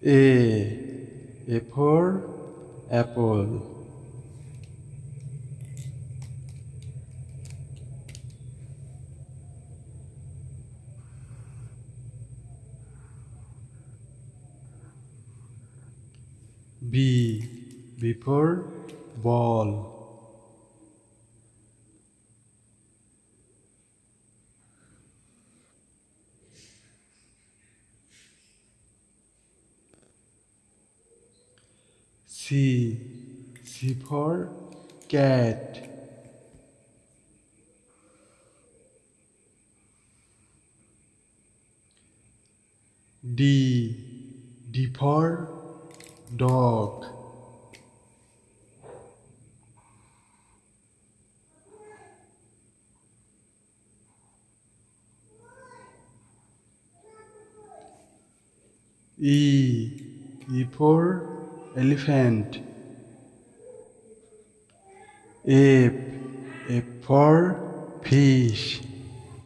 A for apple. B for ball. C for cat. D for dog. E for elephant. F for fish.